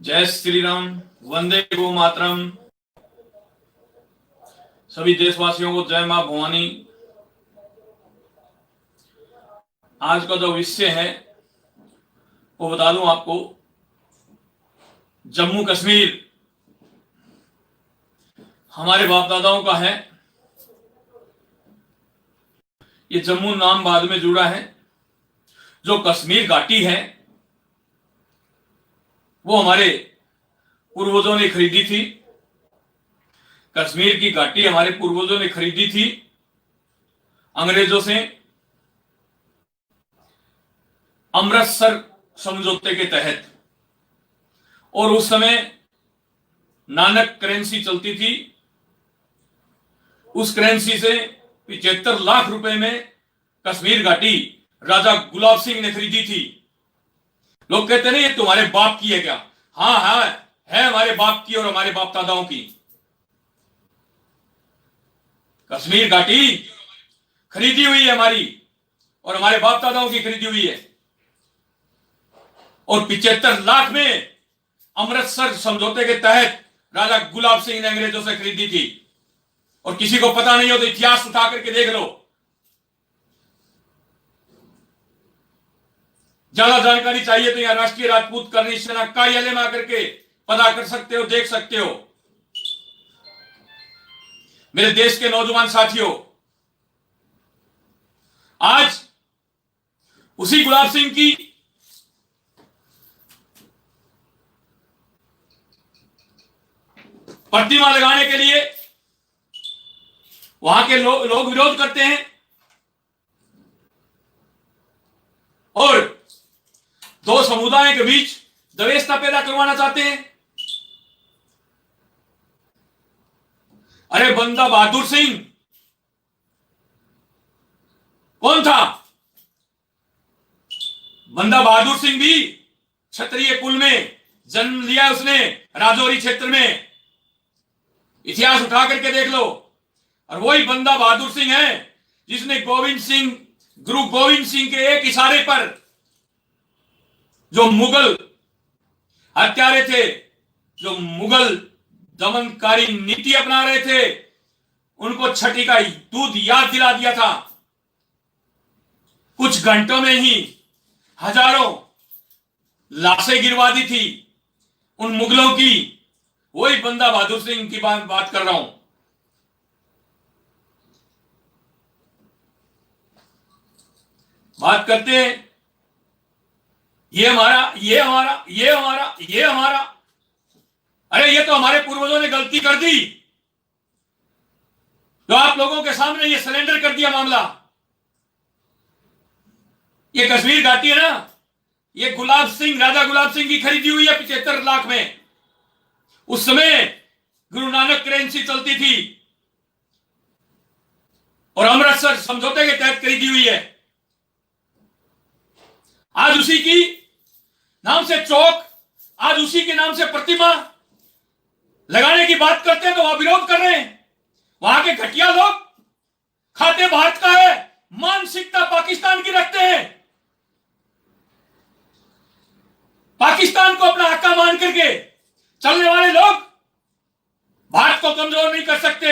जय श्री राम, वंदे गो मातरम। सभी देशवासियों को जय मां भवानी। आज का जो विषय है वो बता दूं आपको। जम्मू कश्मीर हमारे बाप दादाओं का है। ये जम्मू नाम बाद में जुड़ा है। जो कश्मीर घाटी है वो हमारे पूर्वजों ने खरीदी थी। कश्मीर की घाटी हमारे पूर्वजों ने खरीदी थी अंग्रेजों से, अमृतसर समझौते के तहत। और उस समय नानक करेंसी चलती थी। उस करेंसी से 75 लाख रुपए में कश्मीर घाटी राजा गुलाब सिंह ने खरीदी थी। लोग कहते नहीं ये तुम्हारे बाप की है क्या? हाँ हाँ, है हमारे बाप की और हमारे बाप दादाओं की। कश्मीर घाटी खरीदी हुई है हमारी और हमारे बाप दादाओं की खरीदी हुई है। और 75 लाख में अमृतसर समझौते के तहत राजा गुलाब सिंह ने अंग्रेजों से खरीदी थी। और किसी को पता नहीं हो तो इतिहास उठा करके देख लो। ज्यादा जानकारी चाहिए तो यहां राष्ट्रीय राजपूत करनी सेना कार्यालय में आकर के पता कर सकते हो, देख सकते हो। मेरे देश के नौजवान साथियों, आज उसी गुलाब सिंह की प्रतिमा लगाने के लिए वहां के लोग विरोध करते हैं और दो समुदायों के बीच द्वेषता पैदा करवाना चाहते हैं। अरे बंदा बहादुर सिंह कौन था? बंदा बहादुर सिंह भी क्षत्रिय कुल में जन्म लिया उसने, राजौरी क्षेत्र में। इतिहास उठा करके देख लो। और वही बंदा बहादुर सिंह है जिसने गुरु गोविंद सिंह के एक इशारे पर, जो मुगल हत्यारे थे, जो मुगल दमनकारी नीति अपना रहे थे, उनको छठी का दूध याद दिला दिया था। कुछ घंटों में ही हजारों लाशें गिरवा दी थी उन मुगलों की। वही बंदा बहादुर सिंह की बात कर रहा हूं। बात करते हैं ये हमारा, ये हमारा, ये हमारा, ये हमारा। अरे ये तो हमारे पूर्वजों ने गलती कर दी तो आप लोगों के सामने ये सरेंडर कर दिया मामला। ये कश्मीर घाटी है ना, ये राजा गुलाब सिंह की खरीदी हुई है 75 लाख में। उस समय गुरु नानक करेंसी चलती थी और अमृतसर समझौते के तहत खरीदी हुई है। आज उसी की नाम से चौक, आज उसी के नाम से प्रतिमा लगाने की बात करते हैं तो वहां विरोध कर रहे हैं। वहां के घटिया लोग खाते भारत का है, मानसिकता पाकिस्तान की रखते हैं। पाकिस्तान को अपना हक्का मान करके चलने वाले लोग भारत को कमजोर नहीं कर सकते।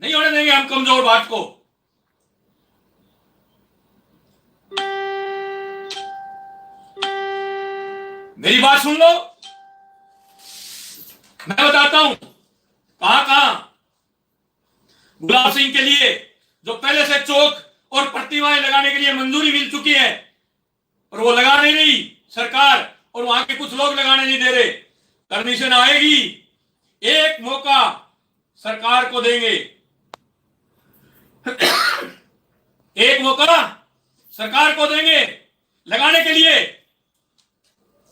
नहीं होने देंगे हम कमजोर भारत को। मेरी बात सुन लो, मैं बताता हूं कहां कहां गुलाब सिंह के लिए जो पहले से चौक और प्रतिमाएं लगाने के लिए मंजूरी मिल चुकी है और वो लगाने नहीं सरकार, और वहां के कुछ लोग लगाने नहीं दे रहे। परमिशन आएगी, एक मौका सरकार को देंगे। एक मौका सरकार को देंगे लगाने के लिए,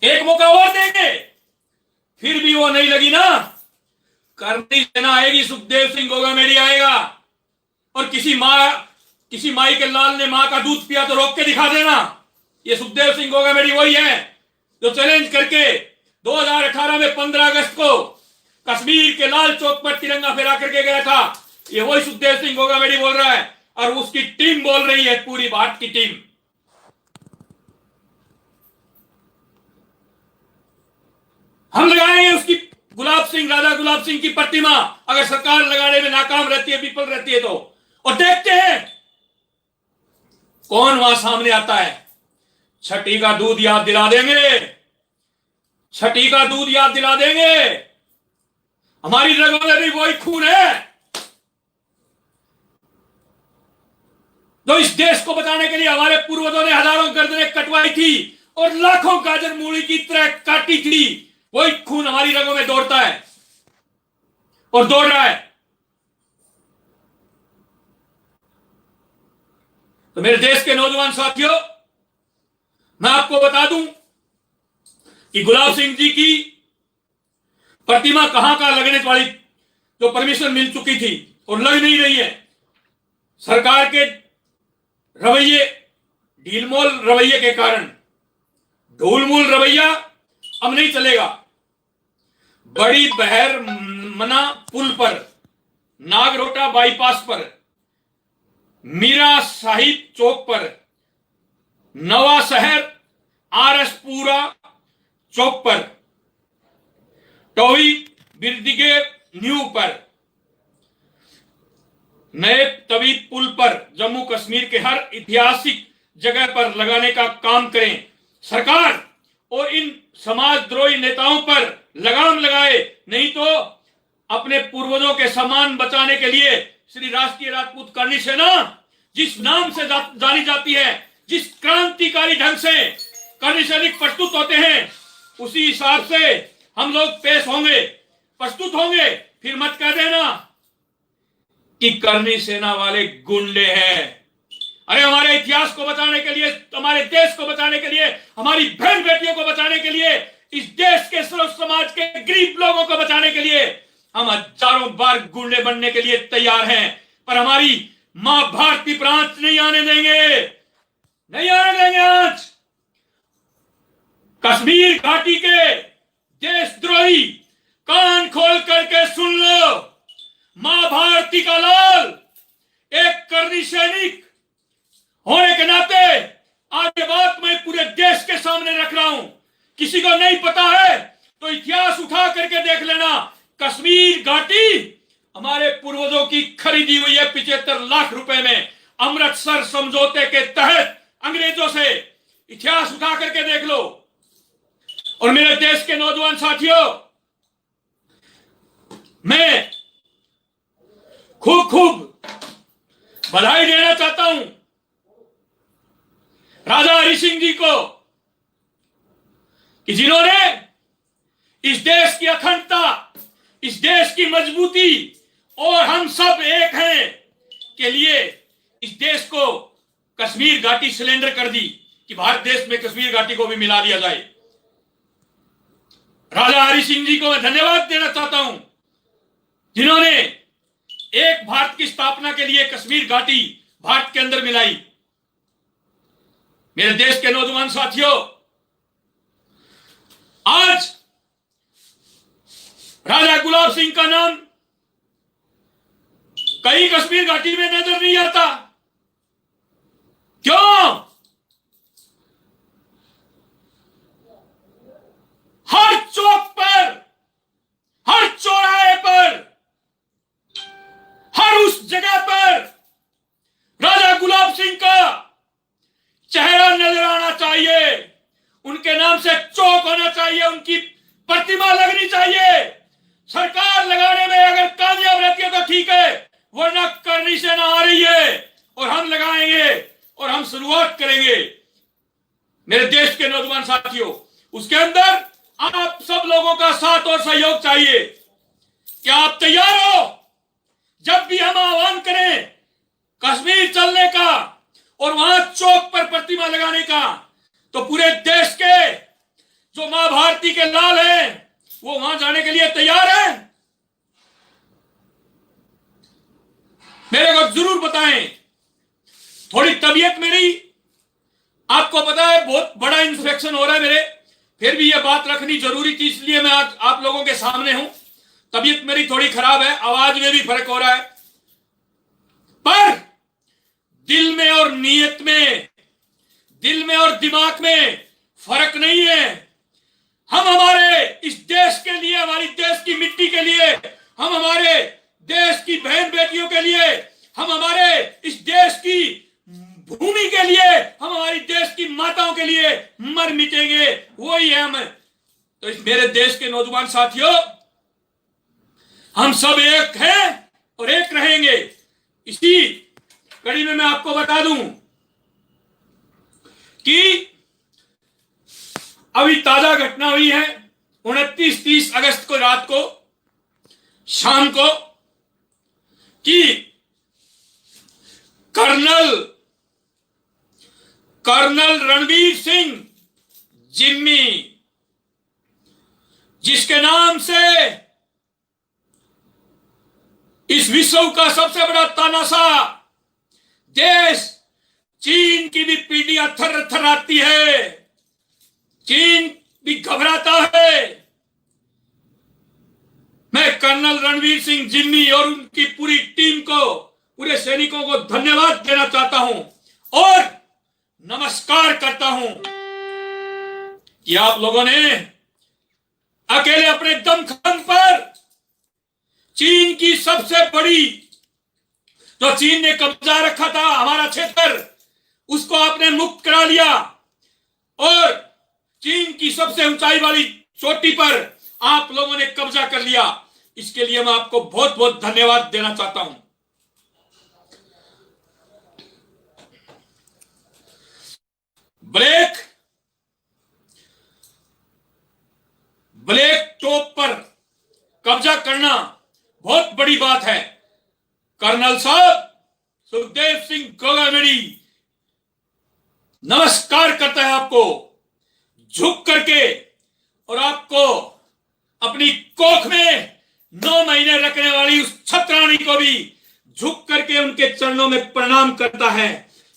एक मौका और देंगे। फिर भी वो नहीं लगी ना, करनी सेना आएगी, सुखदेव सिंह गोगामेडी आएगा। और किसी माई के लाल ने मां का दूध पिया तो रोक के दिखा देना। ये सुखदेव सिंह गोगामेडी वही है जो चैलेंज करके 2018 में 15 अगस्त को कश्मीर के लाल चौक पर तिरंगा फहरा करके गया था। ये वही सुखदेव सिंह गोगामेडी बोल रहा है और उसकी टीम बोल रही है, पूरी भारत की टीम। हम लगाएंगे उसकी राजा गुलाब सिंह की प्रतिमा, अगर सरकार लगाने में नाकाम रहती है, विफल रहती है तो। और देखते हैं कौन वहां सामने आता है। छठी का दूध याद दिला देंगे, छठी का दूध याद दिला देंगे। हमारी रगों में भी वही खून है जो इस देश को बचाने के लिए हमारे पूर्वजों ने हजारों गर्दनें कटवाई थी और लाखों गाजर मूली की तरह काटी थी। वही खून हमारी रगों में दौड़ता है और दौड़ रहा है। तो मेरे देश के नौजवान साथियों, मैं आपको बता दूं कि गुलाब सिंह जी की प्रतिमा कहां लगने वाली, जो परमिशन मिल चुकी थी और लग नहीं रही है। सरकार के रवैये, ढीलमोल रवैये के कारण, ढूलमूल रवैया अब नहीं चलेगा। बड़ी बहर मना पुल पर, नागरोटा बाईपास पर, मीरा साहिब चौक पर, नवा शहर आरएस पूरा चौक पर, टोवी बिरदिगे न्यू पर, नए तवी पुल पर, जम्मू कश्मीर के हर ऐतिहासिक जगह पर लगाने का काम करें। सरकार और इन समाजद्रोही नेताओं पर लगाम लगाए, नहीं तो अपने पूर्वजों के सम्मान बचाने के लिए श्री राष्ट्रीय राजपूत करनी सेना जिस नाम से जानी जाती है, जिस क्रांतिकारी ढंग से करनी सैनिक प्रस्तुत होते हैं, उसी हिसाब से हम लोग पेश होंगे, प्रस्तुत होंगे। फिर मत कह देना कि करनी सेना वाले गुंडे हैं। अरे हमारे इतिहास को बचाने के लिए, हमारे देश को बचाने के लिए, हमारी बहन बेटियों को बचाने के लिए, इस देश के सर्व समाज के गरीब लोगों को बचाने के लिए हम हजारों बार गुंडे बनने के लिए तैयार हैं, पर हमारी मां भारती पर आंच नहीं आने देंगे, नहीं आने देंगे आंच। कश्मीर घाटी के देशद्रोही, कान खोल करके सुन लो, मां भारती का लाल एक करनी सैनिक होने के नाते आज ये बात मैं पूरे देश के सामने रख रहा हूं। किसी को नहीं पता है तो इतिहास उठा करके देख लेना। कश्मीर घाटी हमारे पूर्वजों की खरीदी हुई है 75 लाख रुपए में, अमृतसर समझौते के तहत अंग्रेजों से। इतिहास उठा करके देख लो। और मेरे देश के नौजवान साथियों, मैं खूब बधाई देना चाहता हूं राजा हरि सिंह जी को कि जिन्होंने इस देश की अखंडता, इस देश की मजबूती और हम सब एक हैं के लिए इस देश को कश्मीर घाटी सिलेंडर कर दी कि भारत देश में कश्मीर घाटी को भी मिला दिया जाए। राजा हरि सिंह जी को मैं धन्यवाद देना चाहता हूं जिन्होंने एक भारत की स्थापना के लिए कश्मीर घाटी भारत के अंदर मिलाई। मेरे देश के नौजवान साथियों, आज राजा गुलाब सिंह का नाम कहीं कश्मीर घाटी में नजर नहीं आता। क्यों? हर चौक पर, हर चौराहे पर, हर उस जगह पर राजा गुलाब सिंह का चेहरा नजर आना चाहिए, उनके नाम से चौक होना चाहिए, उनकी प्रतिमा लगनी चाहिए। सरकार लगाने में अगर कामयाब रहती है तो ठीक है, वरना करनी सेना आ रही है और हम लगाएंगे और हम शुरुआत करेंगे। मेरे देश के नौजवान साथियों, उसके अंदर आप सब लोगों का साथ और सहयोग चाहिए। क्या आप तैयार हो? जब भी हम आह्वान करें कश्मीर चलने का और वहां चौक पर प्रतिमा लगाने का, तो पूरे देश के जो मां भारती के लाल हैं वो वहां जाने के लिए तैयार हैं? मेरे को जरूर बताएं। थोड़ी तबीयत मेरी, आपको पता है बहुत बड़ा इन्फेक्शन हो रहा है मेरे, फिर भी यह बात रखनी जरूरी थी, इसलिए मैं आज आप लोगों के सामने हूं। तबीयत मेरी थोड़ी खराब है, आवाज में भी फर्क हो रहा है, पर दिल में और नीयत में, दिल में और दिमाग में फर्क नहीं है। हम हमारे इस देश देंगे, वही है हम। तो इस मेरे देश के नौजवान साथियों, हम सब एक हैं और एक रहेंगे। इसी कड़ी में मैं आपको बता दूं कि अभी ताजा घटना हुई है 29-30 अगस्त को रात को, शाम को, कि कर्नल रणवीर सिंह जिम्मी, जिसके नाम से इस विश्व का सबसे बड़ा तानाशाह देश चीन की भी पीढ़ियां थर थराती है, चीन भी घबराता है। मैं कर्नल रणवीर सिंह जिम्मी और उनकी पूरी टीम को, पूरे सैनिकों को धन्यवाद देना चाहता हूं और नमस्कार करता हूं कि आप लोगों ने अकेले अपने दमखम पर चीन की सबसे बड़ी, जो चीन ने कब्जा रखा था हमारा क्षेत्र, उसको आपने मुक्त करा लिया और चीन की सबसे ऊंचाई वाली चोटी पर आप लोगों ने कब्जा कर लिया। इसके लिए मैं आपको बहुत बहुत धन्यवाद देना चाहता हूं। ब्लैक टॉप पर कब्जा करना बहुत बड़ी बात है। कर्नल साहब सुखदेव सिंह गोगामेडी नमस्कार करता है आपको, झुक करके, और आपको अपनी कोख में 9 महीने रखने वाली उस छत्राणी को भी झुक करके उनके चरणों में प्रणाम करता है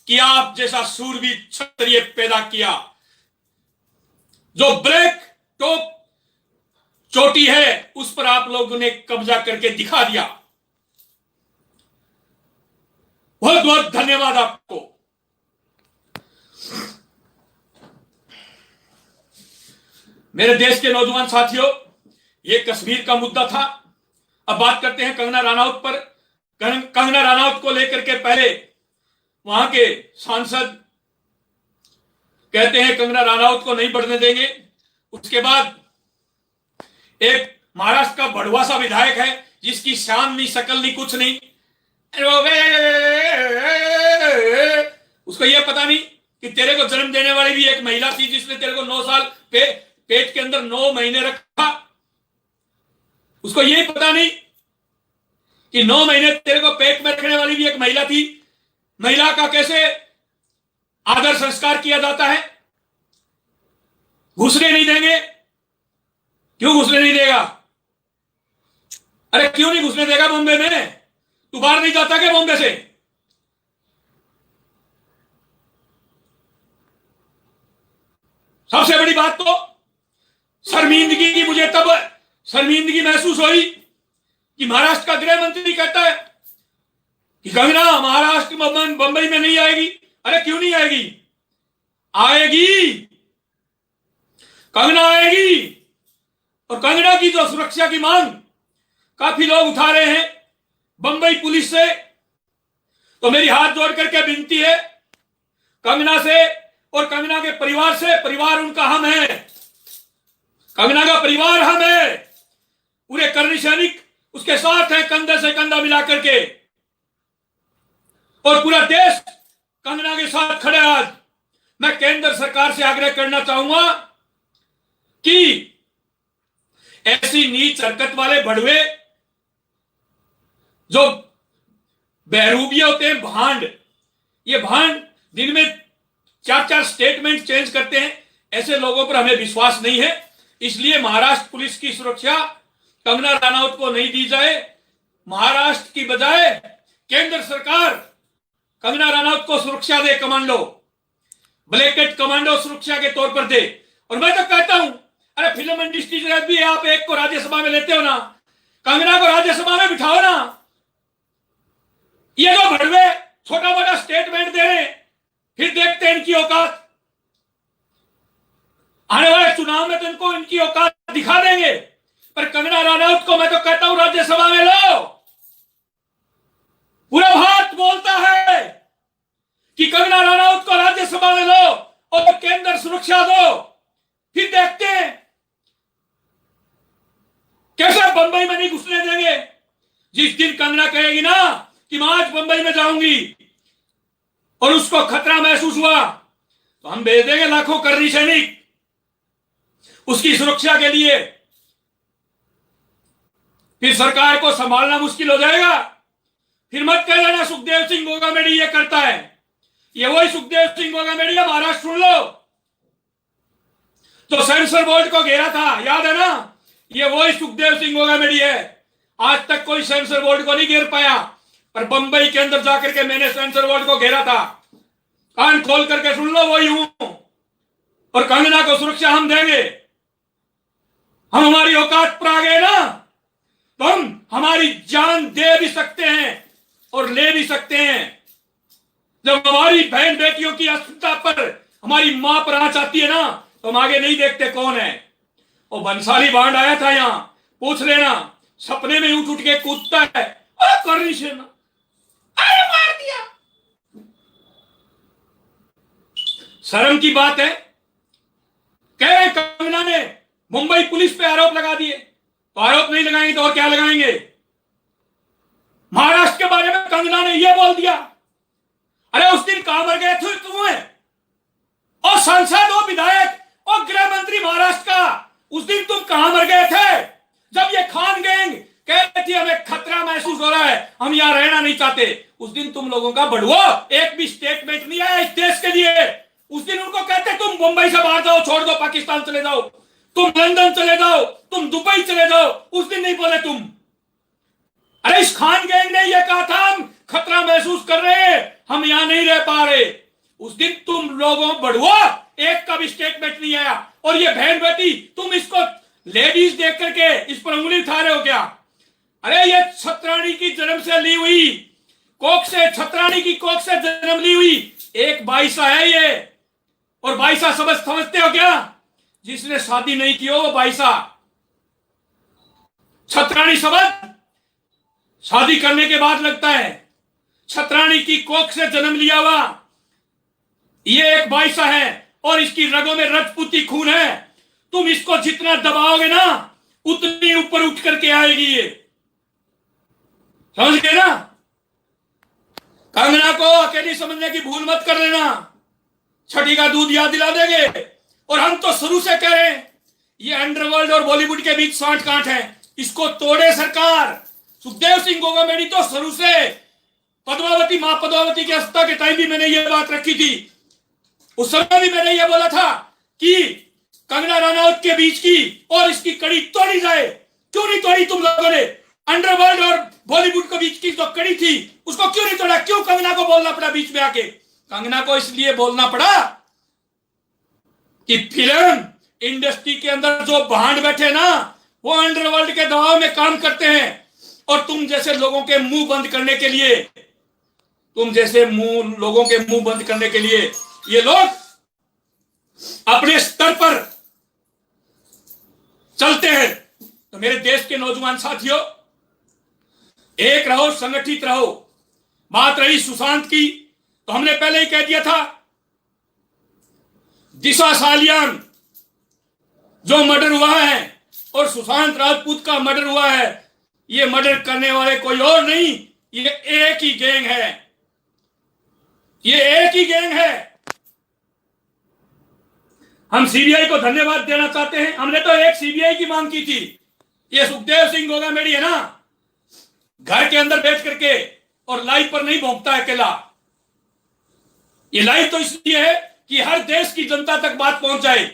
कि आप जैसा सूरवीर क्षत्रिय पैदा किया। जो ब्लैक टॉप चोटी है उस पर आप लोगों ने कब्जा करके दिखा दिया। बहुत बहुत धन्यवाद आपको। मेरे देश के नौजवान साथियों, ये कश्मीर का मुद्दा था। अब बात करते हैं कंगना रनौत पर। कंगना रनौत को लेकर के पहले वहां के सांसद कहते हैं कंगना रनौत को नहीं बढ़ने देंगे। उसके बाद एक महाराष्ट्र का भड़वा सा विधायक है जिसकी शान नहीं, शकल नहीं, कुछ नहीं, उसको यह पता नहीं कि तेरे को जन्म देने वाली भी एक महिला थी जिसने तेरे को 9 साल पेट के अंदर 9 महीने रखा। उसको यही पता नहीं कि 9 महीने तेरे को पेट में रखने वाली भी एक महिला थी। महिला का कैसे आदर संस्कार किया जाता है। घुसने नहीं देंगे। क्यों घुसने नहीं देगा? अरे क्यों नहीं घुसने देगा बॉम्बे में? तू बाहर नहीं जाता क्या बॉम्बे से? सबसे बड़ी बात तो शर्मिंदगी की, मुझे तब शर्मिंदगी महसूस हुई कि महाराष्ट्र का गृह मंत्री कहता है कि कंगना महाराष्ट्र बंबई में नहीं आएगी। अरे क्यों नहीं आएगी? आएगी, कंगना आएगी। और कंगना की जो सुरक्षा की मांग काफी लोग उठा रहे हैं बंबई पुलिस से, तो मेरी हाथ जोड़ करके विनती है कंगना से और कंगना के परिवार से। परिवार उनका हम है, कंगना का परिवार हम है, पूरे कर्णी सैनिक उसके साथ हैं, कंधे से कंधा मिला करके, और पूरा देश कंगना के साथ खड़े। आज मैं केंद्र सरकार से आग्रह करना चाहूंगा कि ऐसी नीच हरकत वाले भड़वे जो बहरूबी होते हैं, भांड, ये भांड दिन में 4-4 स्टेटमेंट चेंज करते हैं, ऐसे लोगों पर हमें विश्वास नहीं है। इसलिए महाराष्ट्र पुलिस की सुरक्षा कंगना रनौत को नहीं दी जाए। महाराष्ट्र की बजाय केंद्र सरकार कंगना रनौत को सुरक्षा दे, कमांडो, ब्लैकेट कमांडो सुरक्षा के तौर पर दे। और मैं तो कहता हूं, अरे फिल्म इंडस्ट्री से भी आप एक को राज्यसभा में लेते हो ना, कंगना को राज्यसभा में बिठाओ ना। ये जो भड़वे छोटा मोटा स्टेटमेंट दे रहे हैं, फिर देखते हैं इनकी औकात। आने वाले चुनाव में तो इनको इनकी औकात दिखा देंगे। पर कंगना रनौत को मैं तो कहता हूं राज्यसभा में लो। पूरा भारत बोलता है कि कंगना रनौत को राज्यसभा में लो और केंद्र सुरक्षा दो। बंबई में नहीं घुसने देंगे। जिस दिन कंगना कहेगी ना कि मैं आज बंबई में जाऊंगी और उसको खतरा महसूस हुआ तो हम भेज देंगे लाखों कर्मी सैनिक उसकी सुरक्षा के लिए। फिर सरकार को संभालना मुश्किल हो जाएगा। फिर मत कह देना सुखदेव सिंह गोगामेडी ये करता है। ये वही सुखदेव सिंह गोगामेडी है, महाराष्ट्र सुन लो, तो सेंसर बोर्ड को घेरा था, याद है ना? ये वही सुखदेव सिंह गोगामेडी है। आज तक कोई सेंसर बोर्ड को नहीं घेर पाया, पर बंबई के अंदर जाकर के मैंने सेंसर बोर्ड को घेरा था। कान खोल करके सुन लो, वही हूं। और कंगना को सुरक्षा हम देंगे। हम हमारी औकात पर आ गए ना, तो हम हमारी जान दे भी सकते हैं और ले भी सकते हैं। जब हमारी बहन बेटियों की अस्मिता पर हमारी मां पर आंच आती है ना, तो हम आगे नहीं देखते कौन है। और बंसाली बांड आया था यहां, पूछ लेना, सपने में उठ उठ के कूदता है, अरे करनी से ना, अरे मार दिया। शर्म की बात है। कह रहे कंगना ने मुंबई पुलिस पे आरोप लगा दिए, तो आरोप नहीं लगाएंगे तो और क्या लगाएंगे? महाराष्ट्र के बारे में कंगना ने यह बोल दिया, अरे उस दिन कहां मर गए थे तुम्हें? और सांसद और विधायक और गृह मंत्री महाराष्ट्र का, उस दिन तुम कहां मर गए थे जब ये खान गैंग कह रही थी हमें खतरा महसूस हो रहा है, हम यहां रहना नहीं चाहते? उस दिन तुम लोगों का बड़ुआ एक भी स्टेटमेंट नहीं आया इस देश के लिए। उस दिन उनको कहते तुम मुंबई से बाहर जाओ, छोड़ दो, पाकिस्तान चले जाओ, तुम लंदन चले जाओ, तुम दुबई चले जाओ। उस दिन नहीं बोले तुम। अरे इस खान गैंग ने यह कहा था हम खतरा महसूस कर रहे हैं, हम यहां नहीं रह पा रहे। उस दिन तुम लोगों बड़ुआ एक का भी स्टेटमेंट नहीं आया। और ये बहन बेटी तुम इसको लेडीज देख करके इस पर उंगली उठा रहे हो क्या? अरे ये छतरानी की जन्म से ली हुई कोख से, छतरानी की कोख से जन्म ली हुई एक बाईसा है ये। और बाईसा समझते हो क्या? जिसने शादी नहीं की हो वो बाईसा। छतरानी शब्द शादी करने के बाद लगता है। छतरानी की कोख से जन्म लिया हुआ ये एक बाईसा है और इसकी रगों में रजपूती खून है। तुम इसको जितना दबाओगे ना उतनी ऊपर उठ करके आएगी ये, समझ गए ना? कंगना को अकेली समझने की भूल मत कर लेना। छठी का दूध याद दिला देंगे। और हम तो शुरू से कह रहे हैं ये अंडरवर्ल्ड और बॉलीवुड के बीच सांठ गांठ है, इसको तोड़े सरकार। सुखदेव सिंह गोगामेडी तो शुरू से पद्मावती, मां पद्मावती की हत्या के टाइम भी मैंने ये बात रखी थी। उस समय भी मैंने ये बोला था कि कंगना रनौत के बीच की और इसकी कड़ी तोड़ी जाए। क्यों नहीं तोड़ी तुम लोगों ने? अंडरवर्ल्ड और बॉलीवुड के बीच की जो कड़ी थी उसको क्यों नहीं तोड़ा? क्यों कंगना को बोलना पड़ा बीच में आके? कंगना को इसलिए बोलना पड़ा कि फिल्म इंडस्ट्री के अंदर जो भांड बैठे ना वो अंडरवर्ल्ड के दबाव में काम करते हैं। और तुम जैसे लोगों के मुंह बंद करने के लिए, लोगों के मुंह बंद करने के लिए ये लोग अपने स्तर पर चलते हैं। तो मेरे देश के नौजवान साथियों, एक रहो, संगठित रहो। बात रही सुशांत की, तो हमने पहले ही कह दिया था दिशा सालियान जो मर्डर हुआ है और सुशांत राजपूत का मर्डर हुआ है, ये मर्डर करने वाले कोई और नहीं, ये एक ही गैंग है। ये एक ही गैंग है। हम सीबीआई को धन्यवाद देना चाहते हैं। हमने तो एक सीबीआई की मांग की थी। ये सुखदेव सिंह गोगामेडी है ना, घर के अंदर बैठ करके और लाइव पर नहीं भोंकता है अकेला। ये लाइव तो इसलिए है कि हर देश की जनता तक बात पहुंच जाए,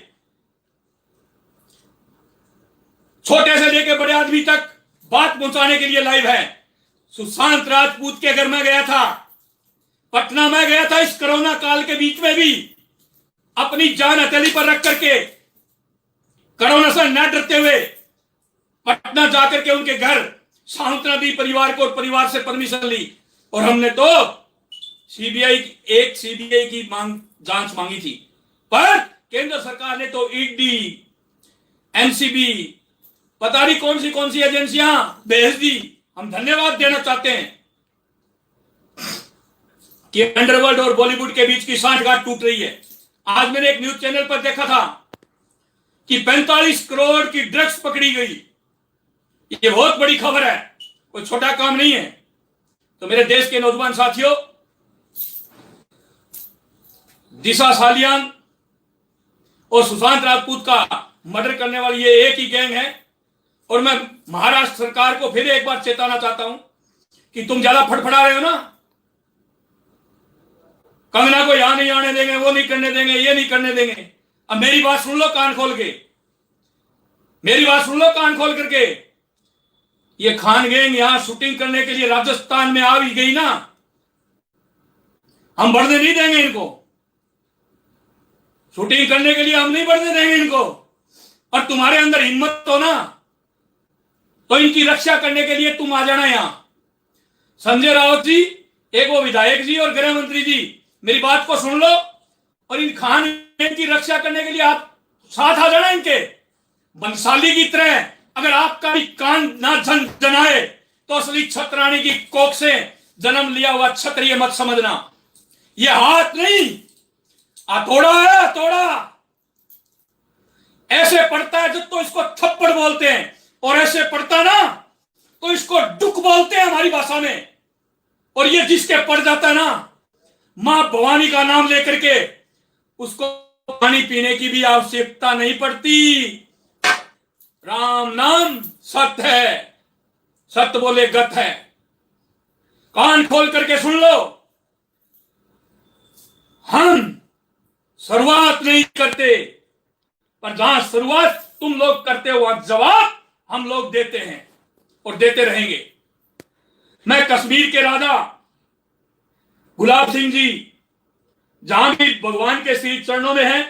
छोटे से लेकर बड़े आदमी तक बात पहुंचाने के लिए लाइव है। सुशांत राजपूत के घर में गया था, पटना में गया था, इस कोरोना काल के बीच में भी अपनी जान हथेली पर रख करके कोरोना से न डरते हुए पटना जाकर के उनके घर सांत्वना दी परिवार को और परिवार से परमिशन ली। और हमने तो सीबीआई की जांच मांगी थी, पर केंद्र सरकार ने तो ईडी, एनसीबी, पता नहीं कौन सी एजेंसियां भेज दी। हम धन्यवाद देना चाहते हैं कि अंडरवर्ल्ड और बॉलीवुड के बीच की सांठगांठ टूट रही है। आज मैंने एक न्यूज चैनल पर देखा था कि 45 करोड़ की ड्रग्स पकड़ी गई। ये बहुत बड़ी खबर है, कोई छोटा काम नहीं है। तो मेरे देश के नौजवान साथियों, दिशा सालियान और सुशांत राजपूत का मर्डर करने वाली ये एक ही गैंग है। और मैं महाराष्ट्र सरकार को फिर एक बार चेताना चाहता हूं कि तुम ज्यादा फड़फड़ा रहे हो ना, कंगना को यहां नहीं आने देंगे, वो नहीं करने देंगे, ये नहीं करने देंगे। अब मेरी बात सुन लो कान खोल के, मेरी बात सुन लो कान खोल करके। ये खान गैंग यहां शूटिंग करने के लिए राजस्थान में आ भी गई ना, हम बढ़ने नहीं देंगे इनको। शूटिंग करने के लिए हम नहीं बढ़ने देंगे इनको। और तुम्हारे अंदर हिम्मत हो ना, तो इनकी रक्षा करने के लिए तुम आ जाना यहां। संजय राउत जी, एक वो विधायक जी और गृह मंत्री जी, मेरी बात को सुन लो और इन खान की रक्षा करने के लिए आप साथ आ जाना इनके। बंसाली की तरह अगर आपका भी कान ना जनाए तो असली छतरानी की कोख से जन्म लिया हुआ क्षत्रिय मत समझना। ये हाथ नहीं, हथौड़ा है, हथौड़ा। ऐसे पड़ता है जब तो इसको थप्पड़ बोलते हैं, और ऐसे पड़ता ना तो इसको डुक बोलते हैं हमारी भाषा में। और ये जिसके पड़ जाता है ना, मां भवानी का नाम लेकर के उसको पानी पीने की भी आवश्यकता नहीं पड़ती। राम नाम सत्य है, सत्य बोले गत है। कान खोल करके सुन लो, हम शुरुआत नहीं करते, पर जहां शुरुआत तुम लोग करते हो वहां जवाब हम लोग देते हैं और देते रहेंगे। मैं कश्मीर के राजा गुलाब सिंह जी, जहां भी भगवान के श्री चरणों में हैं,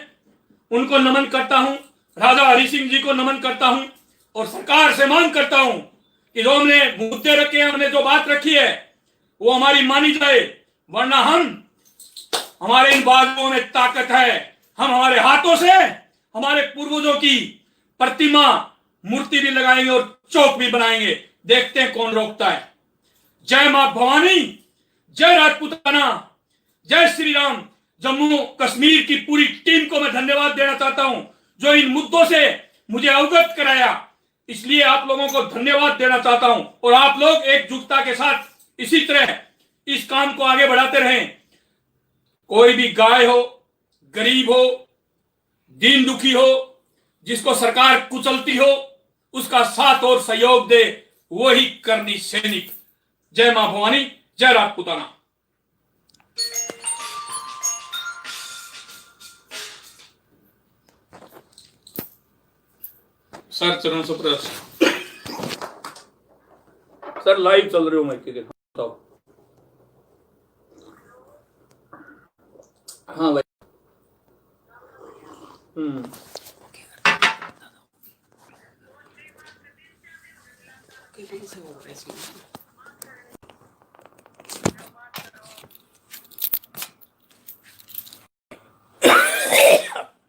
उनको नमन करता हूं। राजा हरि सिंह जी को नमन करता हूं और सरकार से मांग करता हूं कि जो हमने मुद्दे रखे हैं, हमने जो बात रखी है, वो हमारी मानी जाए। वरना हमारे इन बाजुओं में ताकत है, हम हमारे हाथों से हमारे पूर्वजों की प्रतिमा मूर्ति भी लगाएंगे और चौक भी बनाएंगे। देखते हैं कौन रोकता है। जय मां भवानी, जय राजपूताना, जय श्री राम। जम्मू कश्मीर की पूरी टीम को मैं धन्यवाद देना चाहता हूं जो इन मुद्दों से मुझे अवगत कराया, इसलिए आप लोगों को धन्यवाद देना चाहता हूं। और आप लोग एकजुटता के साथ इसी तरह इस काम को आगे बढ़ाते रहें। कोई भी गाय हो, गरीब हो, दीन दुखी हो, जिसको सरकार कुचलती हो, उसका साथ और सहयोग दे, वही करनी सैनिक। जय मां भवानी, जय राजपूताना। सर चरण सुप्रस, सर लाइव चल रहे हो मैं के बताओ। हाँ भाई, कैसे हो